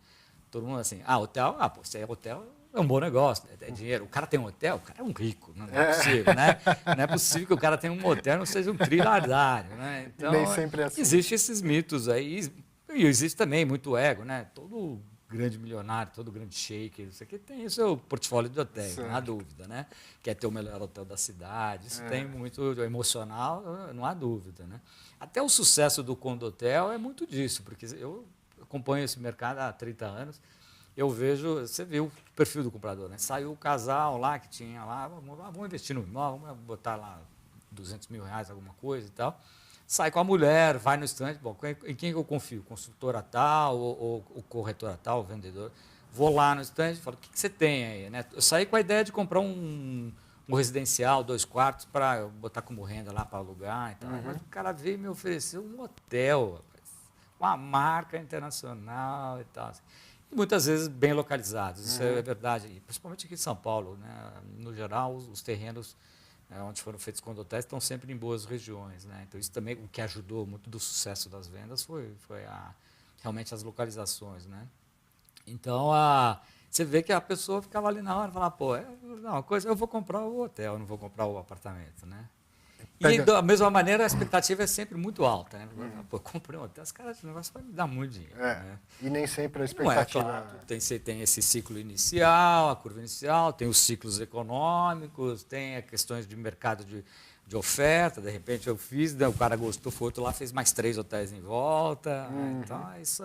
Todo mundo assim, hotel, pô, se é hotel, é um bom negócio, né? É dinheiro. O cara tem um hotel, o cara é um rico, não é possível, né? Não é possível que o cara tenha um hotel e não seja um trilhardário, né? Então, Nem sempre é assim. existem esses mitos aí. E existe também muito ego, né? Todo grande milionário, todo grande sheik, isso aqui tem o seu portfólio de hotéis, não há dúvida, né? Quer ter o melhor hotel da cidade, isso tem muito emocional, não há dúvida, né? Até o sucesso do Condotel é muito disso, porque eu acompanho esse mercado há 30 anos, eu vejo, você viu o perfil do comprador, né? Saiu o casal lá que tinha lá, vamos investir no imóvel, vamos botar lá R$200 mil, alguma coisa e tal. Sai com a mulher, vai no estande, bom, em quem eu confio? Consultora tal, ou corretora tal, o vendedor. Vou lá no estande e falo, o que você tem aí? Né? Eu saí com a ideia de comprar um residencial, 2 quartos, para botar como renda lá para alugar e tal. Mas o cara veio e me ofereceu um hotel, rapaz, uma marca internacional e tal. Assim. E muitas vezes bem localizados, isso é verdade. E principalmente aqui em São Paulo, né? No geral, os terrenos onde foram feitos condotéis estão sempre em boas regiões, né? Então isso também o que ajudou muito do sucesso das vendas foi realmente as localizações, né? Então você vê que a pessoa ficava ali na hora e falava, pô, uma coisa, eu vou comprar o hotel, não vou comprar o apartamento, né? E da mesma maneira a expectativa é sempre muito alta, né? Pô, comprei um hotel, os caras, esse negócio vai me dar muito dinheiro. Né? E nem sempre a Não é, expectativa. claro, tem esse ciclo inicial, a curva inicial, tem os ciclos econômicos, tem as questões de mercado de oferta, de repente eu fiz, o cara gostou, foi outro lá, fez mais 3 hotéis em volta. Então, isso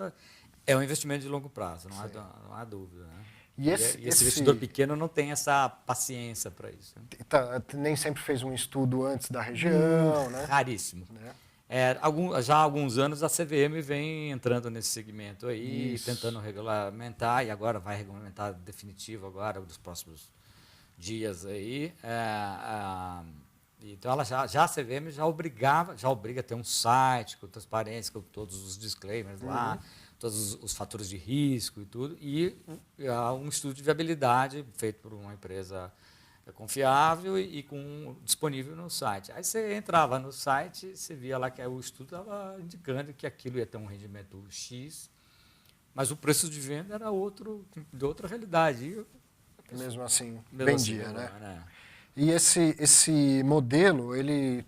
é um investimento de longo prazo, não há dúvida. Né? E esse investidor pequeno não tem essa paciência para isso. Né? Nem sempre fez um estudo antes da região, né? Raríssimo. Né? Já há alguns anos a CVM vem entrando nesse segmento aí, tentando regulamentar, e agora vai regulamentar definitivo agora, nos próximos dias aí. Então ela a CVM já obriga a ter um site com transparência, com todos os disclaimers lá, todos os fatores de risco e tudo, e um estudo de viabilidade feito por uma empresa confiável e disponível no site. Aí você entrava no site, você via lá que o estudo estava indicando que aquilo ia ter um rendimento X, mas o preço de venda era de outra realidade. Mesmo assim, vendia, assim, né? E esse modelo, ele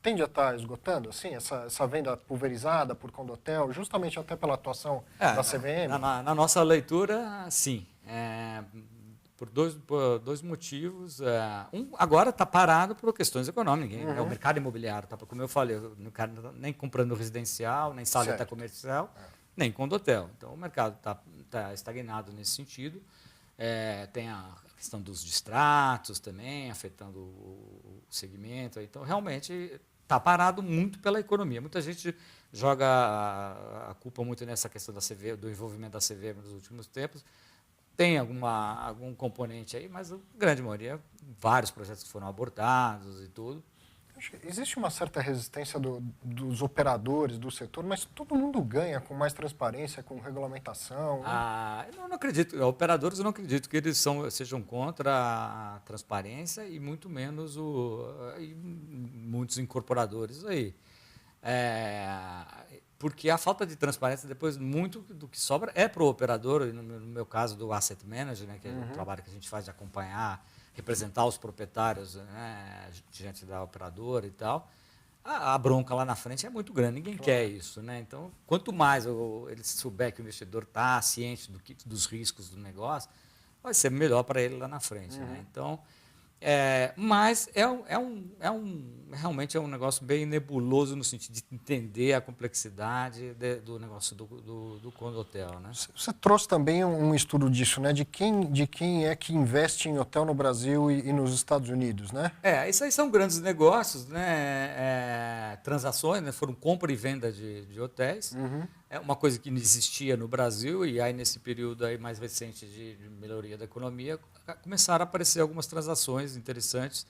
tende a estar esgotando, assim, essa venda pulverizada por Condotel, justamente até pela atuação da CVM? Na nossa leitura, sim. Por dois motivos. Agora está parado por questões econômicas. O mercado imobiliário está, como eu falei, nem comprando residencial, nem saleta comercial, nem condotel. Então, o mercado está estagnado nesse sentido. Tem a questão dos distratos também, afetando o segmento. Então, realmente, está parado muito pela economia. Muita gente joga a culpa muito nessa questão do envolvimento da CVM nos últimos tempos. Tem algum componente aí, mas a grande maioria, vários projetos que foram abordados e tudo. Existe uma certa resistência dos operadores do setor, mas todo mundo ganha com mais transparência, com regulamentação. Né? Eu não acredito, operadores eu não acredito que eles sejam contra a transparência e muito menos muitos incorporadores aí. Porque a falta de transparência, depois, muito do que sobra é para o operador, e no meu caso do asset manager, né, que é o trabalho que a gente faz de acompanhar, representar os proprietários, né, diante da operadora e tal. A bronca lá na frente é muito grande, ninguém quer isso. Né? Então, quanto mais ele souber que o investidor está ciente dos riscos do negócio, vai ser melhor para ele lá na frente. Né? Então, Mas realmente é um negócio bem nebuloso no sentido de entender a complexidade do negócio do condo-hotel, né? Você trouxe também um estudo disso, né? De quem é que investe em hotel no Brasil e nos Estados Unidos, né? Isso aí são grandes negócios, né? Transações, né? Foram compra e venda de hotéis. É uma coisa que não existia no Brasil e aí nesse período aí mais recente de melhoria da economia começaram a aparecer algumas transações interessantes,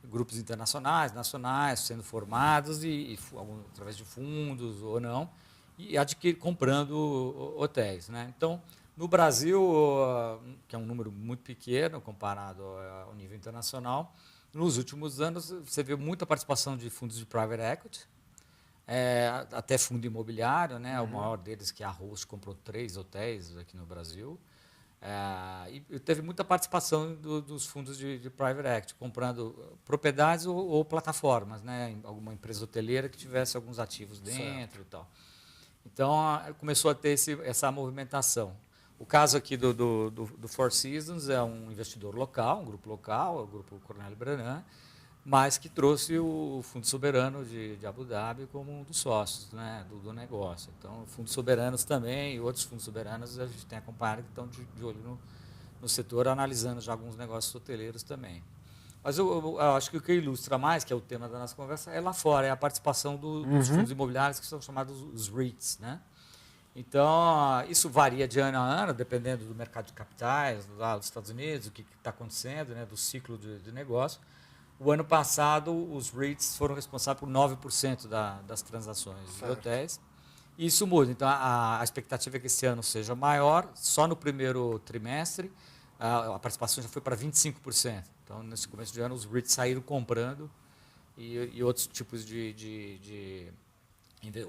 grupos internacionais, nacionais sendo formados através de fundos ou não e comprando hotéis, né? Então no Brasil, que é um número muito pequeno comparado ao nível internacional, nos últimos anos você vê muita participação de fundos de private equity, até fundo imobiliário, né? O maior deles, que é a Host, comprou 3 hotéis aqui no Brasil. E teve muita participação dos fundos de private equity, comprando propriedades ou plataformas, né? Alguma empresa hoteleira que tivesse alguns ativos dentro e tal. Então, começou a ter essa movimentação. O caso aqui do Four Seasons é um investidor local, um grupo local, o Grupo Cornélio Brenan, mas que trouxe o Fundo Soberano de Abu Dhabi como um dos sócios, né, do negócio. Então, fundos soberanos também e outros fundos soberanos a gente tem acompanhado que estão de olho no setor, analisando já alguns negócios hoteleiros também. Mas eu acho que o que ilustra mais, que é o tema da nossa conversa, é lá fora, é a participação dos fundos imobiliários, que são chamados os REITs, né? Então, isso varia de ano a ano, dependendo do mercado de capitais, lá dos Estados Unidos, o que está acontecendo, né, do ciclo de negócio. O ano passado, os REITs foram responsáveis por 9% das transações de hotéis. E isso muda. Então, a expectativa é que esse ano seja maior. Só no primeiro trimestre, a participação já foi para 25%. Então, nesse começo de ano, os REITs saíram comprando e outros tipos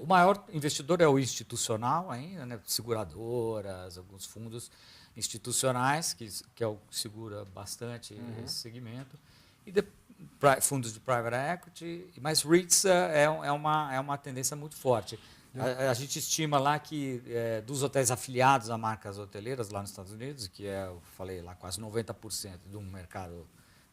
O maior investidor é o institucional ainda, né? Seguradoras, alguns fundos institucionais, que é o que segura bastante esse segmento. E fundos de private equity, mas REITs é uma tendência muito forte. A gente estima lá que dos hotéis afiliados a marcas hoteleiras lá nos Estados Unidos, que eu falei lá, quase 90% de um mercado,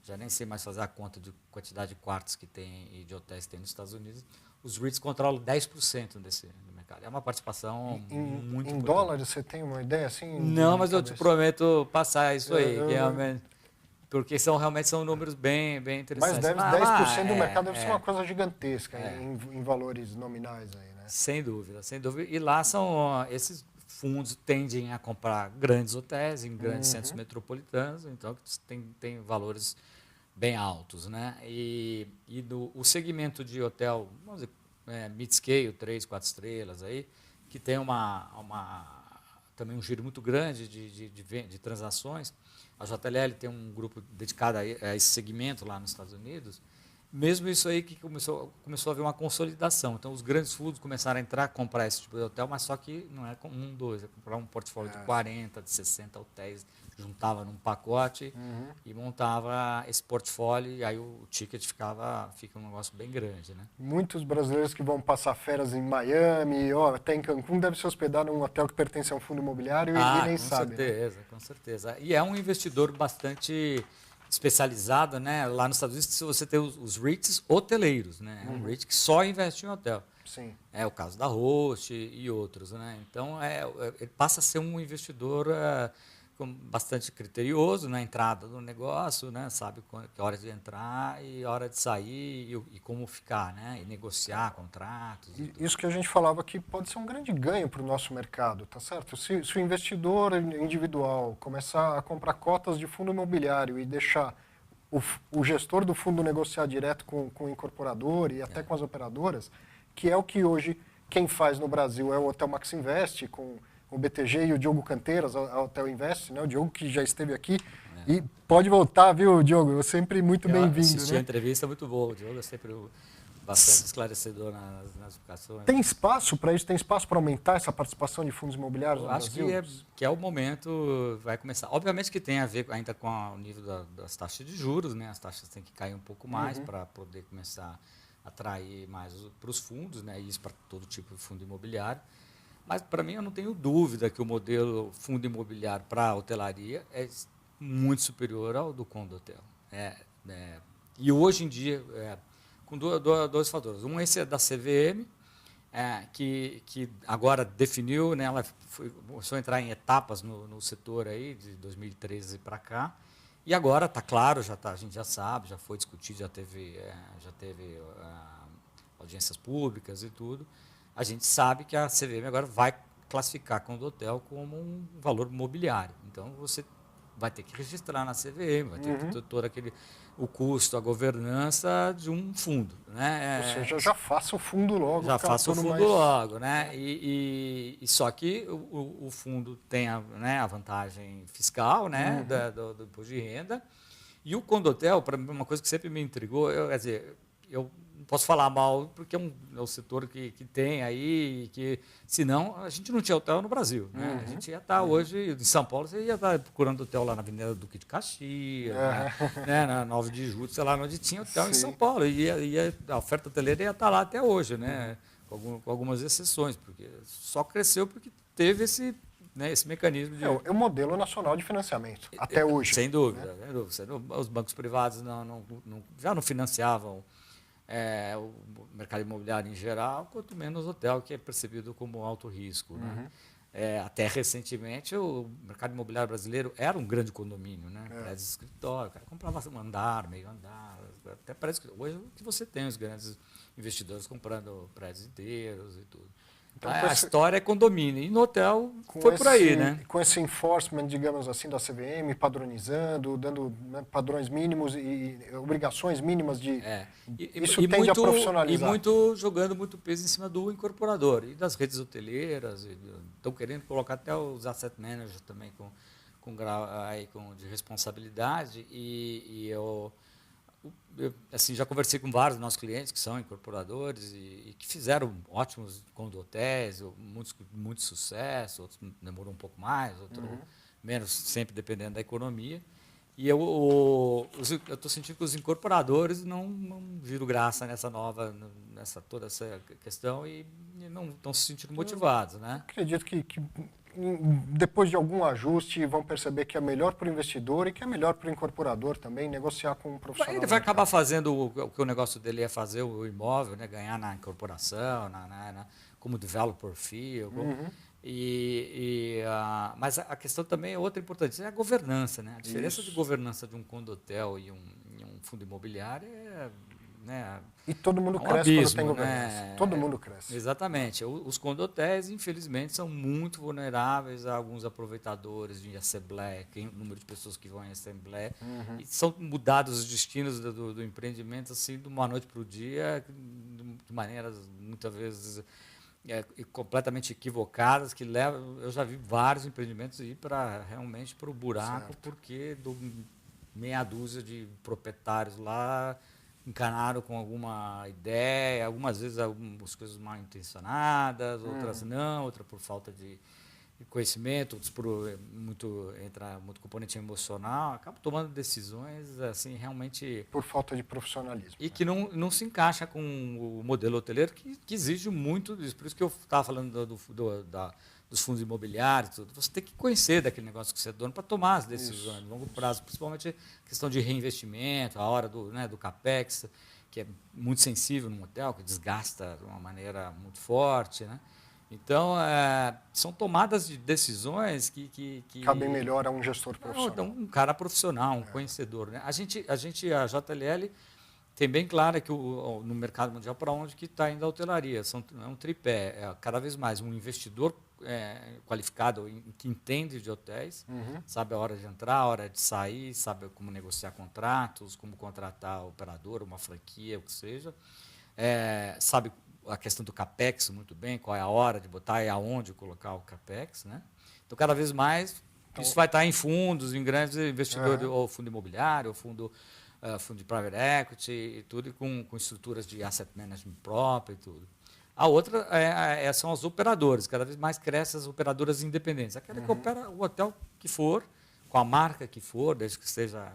já nem sei mais fazer a conta de quantidade de quartos que tem e de hotéis que tem nos Estados Unidos, os REITs controlam 10% do mercado. É uma participação muito Em importante. dólares, você tem uma ideia assim? Não, mas eu te prometo passar isso aí, porque realmente são números bem interessantes. Mas 10% do mercado deve ser uma coisa gigantesca em valores nominais aí, né? Sem dúvida, sem dúvida. E lá esses fundos tendem a comprar grandes hotéis em grandes centros metropolitanos, então tem valores bem altos, né? E o segmento de hotel, vamos dizer, mid-scale, 3, 4 estrelas aí, que tem também um giro muito grande de transações. A JLL tem um grupo dedicado a esse segmento lá nos Estados Unidos. Mesmo isso aí que começou a haver uma consolidação. Então, os grandes fundos começaram a entrar, comprar esse tipo de hotel, mas só que não é dois, é comprar um portfólio de 40, de 60 hotéis, juntava num pacote e montava esse portfólio, e aí o ticket fica um negócio bem grande, né? Muitos brasileiros que vão passar férias em Miami, até em Cancún, devem se hospedar num hotel que pertence a um fundo imobiliário e nem sabe. Com certeza. E é um investidor bastante especializado, né? Lá nos Estados Unidos, se você tem os REITs hoteleiros, né? É um REIT que só investe em hotel. Sim. É o caso da Host e outros, né? Então, ele passa a ser um investidor bastante criterioso na entrada do negócio, né? Sabe que hora de entrar e hora de sair e como ficar, né? E negociar contratos. Isso que a gente falava que pode ser um grande ganho para o nosso mercado, tá certo? Se o investidor individual começar a comprar cotas de fundo imobiliário e deixar o gestor do fundo negociar direto com o incorporador e até com as operadoras, que é o que hoje quem faz no Brasil é o Hotel Max Invest, com o BTG e o Diogo Canteiras, a Hotel Invest, né? O Diogo que já esteve aqui. E pode voltar, viu, Diogo? Eu sempre muito bem-vindo. Assisti a entrevista, muito boa. O Diogo é sempre bastante esclarecedor nas explicações. Tem espaço para isso? Tem espaço para aumentar essa participação de fundos imobiliários no Brasil? Acho que é o momento, vai começar. Obviamente que tem a ver ainda com o nível das taxas de juros, né? As taxas têm que cair um pouco mais para poder começar a atrair mais para os fundos, né? Isso para todo tipo de fundo imobiliário. Mas, para mim, eu não tenho dúvida que o modelo fundo imobiliário para a hotelaria é muito superior ao do condo hotel. E hoje em dia, com dois fatores. Um, esse é da CVM, que agora definiu, né, ela começou a entrar em etapas no setor aí, de 2013 para cá, e agora está claro, a gente já sabe, já foi discutido, já teve audiências públicas e tudo. A gente sabe que a CVM agora vai classificar Condotel como um valor mobiliário. Então, você vai ter que registrar na CVM, vai ter que ter todo o custo, a governança de um fundo. Né? Ou seja, já faça o fundo logo. Já faça o fundo logo. Né? E só que o fundo tem a vantagem fiscal, né? do imposto de renda. E o Condotel, para mim, uma coisa que sempre me intrigou, eu não posso falar mal, porque é o setor que tem aí, que senão a gente não tinha hotel no Brasil. Né? A gente ia estar hoje, em São Paulo, você ia estar procurando hotel lá na Avenida Duque de Caxias, né? Na 9 de Julho, sei lá, onde tinha hotel em São Paulo. E a oferta hoteleira ia estar lá até hoje, né? Com algumas exceções, porque só cresceu porque teve esse mecanismo de... É o modelo nacional de financiamento, até hoje. Sem dúvida. Né? Os bancos privados já não financiavam o mercado imobiliário em geral, quanto menos hotel, que é percebido como alto risco. Né? Até recentemente, o mercado imobiliário brasileiro era um grande condomínio, né? Prédios de escritório, o cara comprava um andar, meio andar, até prédios. Hoje que você tem os grandes investidores comprando prédios inteiros e tudo. Então, a história é condomínio. E no hotel foi por aí, né? Com esse enforcement, digamos assim, da CVM, padronizando, dando padrões mínimos e obrigações mínimas de... Isso tende a profissionalizar. E jogando muito peso em cima do incorporador. E das redes hoteleiras. Estão querendo colocar até os asset managers também com grau de responsabilidade. E eu assim, já conversei com vários dos nossos clientes que são incorporadores e que fizeram ótimos condotéis, muitos com muito sucesso, outros demorou um pouco mais, outros menos, sempre dependendo da economia. E eu estou sentindo que os incorporadores não viram graça toda essa questão e não estão se sentindo motivados. Né? Acredito que depois de algum ajuste, vão perceber que é melhor para o investidor e que é melhor para o incorporador também negociar com um profissional. Ele vai acabar fazendo o que o negócio dele é fazer, o imóvel, né, ganhar na incorporação, como developer fee. Mas a questão também é outra importante, é a governança. Né? A diferença de governança de um condotel e um fundo imobiliário é... Né, e todo mundo cresce quando tem governança. Né? Todo mundo cresce. Exatamente. Os condotéis, infelizmente, são muito vulneráveis a alguns aproveitadores de assembleia, o número de pessoas que vão em assembleia. E são mudados os destinos do empreendimento assim, de uma noite para o dia, de maneiras, muitas vezes, completamente equivocadas, que levam... Eu já vi vários empreendimentos ir realmente para o buraco, porque meia dúzia de proprietários lá encanaram com alguma ideia, algumas vezes algumas coisas mal intencionadas, outras não, outras por falta de conhecimento, outros por muito componente emocional, acabam tomando decisões assim realmente... Por falta de profissionalismo. E que não se encaixa com o modelo hoteleiro, que exige muito disso. Por isso que eu estava falando dos fundos imobiliários, tudo. Você tem que conhecer daquele negócio que você é dono para tomar as decisões de longo prazo, principalmente a questão de reinvestimento, a hora do capex, que é muito sensível no hotel, que desgasta de uma maneira muito forte. Né? Então, são tomadas de decisões que cabem melhor a um gestor profissional. Então, um cara profissional, um conhecedor. Né? A JLL, tem bem claro que no mercado mundial para onde que está indo a hotelaria. É um tripé. Cada vez mais um investidor qualificado, que entende de hotéis, sabe a hora de entrar, a hora de sair, sabe como negociar contratos, como contratar a operadora, uma franquia, o que seja. Sabe a questão do CAPEX muito bem, qual é a hora de botar e aonde colocar o CAPEX. Né? Então, cada vez mais, isso vai estar em fundos, em grandes investidores, ou fundo imobiliário, ou fundo de private equity e tudo, e com estruturas de asset management próprio e tudo. A outra são as operadoras, cada vez mais crescem as operadoras independentes. Aquela que opera o hotel que for, com a marca que for, desde que esteja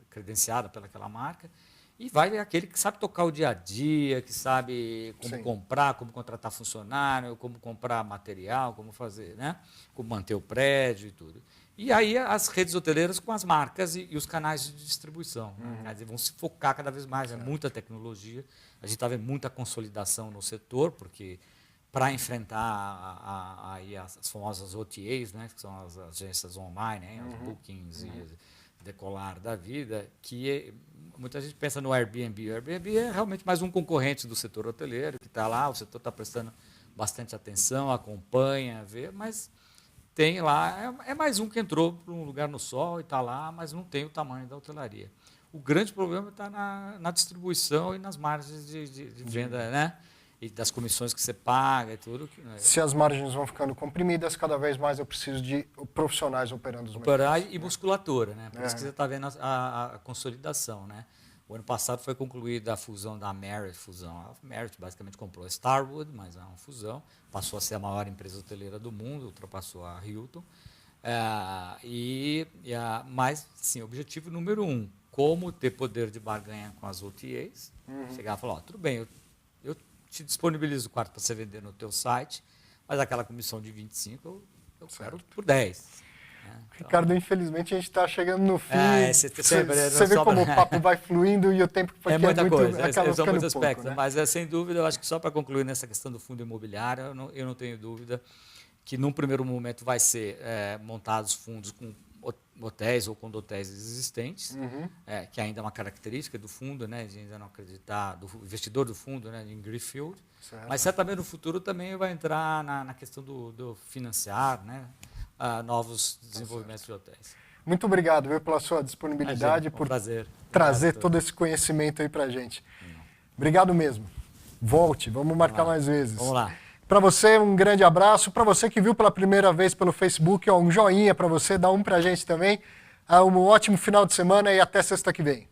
credenciada pelaquela marca, E vai aquele que sabe tocar o dia a dia, que sabe como comprar, como contratar funcionário, como comprar material, como fazer, né? Como manter o prédio e tudo. E aí as redes hoteleiras com as marcas e os canais de distribuição. Quer dizer, vão se focar cada vez mais, é muita tecnologia. A gente está vendo muita consolidação no setor, porque para enfrentar aí as famosas OTAs, né, que são as agências online, né, os bookings e decolar da vida, muita gente pensa no Airbnb. O Airbnb é realmente mais um concorrente do setor hoteleiro, que está lá, o setor está prestando bastante atenção, acompanha, vê, mas tem lá, é mais um que entrou para um lugar no sol e está lá, mas não tem o tamanho da hotelaria. O grande problema está na distribuição e nas margens de venda, né? E das comissões que você paga e tudo. Se as margens vão ficando comprimidas, cada vez mais eu preciso de profissionais operando os mercados. E musculatura, né? Por isso que você está vendo a consolidação, né? O ano passado foi concluída a fusão da Marriott. A Marriott basicamente comprou a Starwood, mas é uma fusão. Passou a ser a maior empresa hoteleira do mundo, ultrapassou a Hilton. Mas, sim, objetivo número 1, como ter poder de barganha com as OTAs. Chegar e falar, tudo bem, eu te disponibilizo o quarto para você vender no teu site, mas aquela comissão de 25 eu quero por 10. Então, Ricardo, infelizmente a gente está chegando no fim. Você vê como o papo vai fluindo e o tempo que é muita coisa, são muitos aspectos. Pouco, né? Mas sem dúvida, eu acho que só para concluir nessa questão do fundo imobiliário, eu não tenho dúvida que num primeiro momento vai ser montados fundos com hotéis ou condotéis existentes, que ainda é uma característica do fundo, né, de ainda não acreditar, do investidor do fundo, né, em Greenfield, mas certamente no futuro também vai entrar na questão do financiar, né, novos desenvolvimentos de hotéis. Muito obrigado, viu, pela sua disponibilidade, por trazer todo esse conhecimento aí para a gente. Obrigado mesmo. Volte, vamos marcar mais vezes. Vamos lá. Para você, um grande abraço. Para você que viu pela primeira vez pelo Facebook, um joinha para você, dá um para a gente também. Um ótimo final de semana e até sexta que vem.